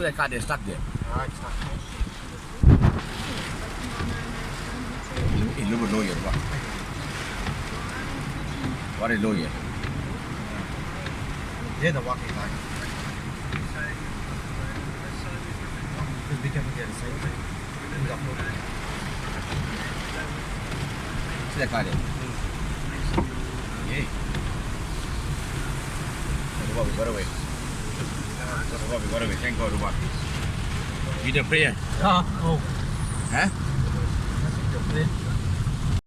to the car, they stuck there. It look low here. What is low here? Yeah, the walking line. Just be careful here, side. See the car there. Yay. Ruba, we got away. Ruba, we got away. Thank God, Ruba. You did prayer. Oh. Huh? Your plane.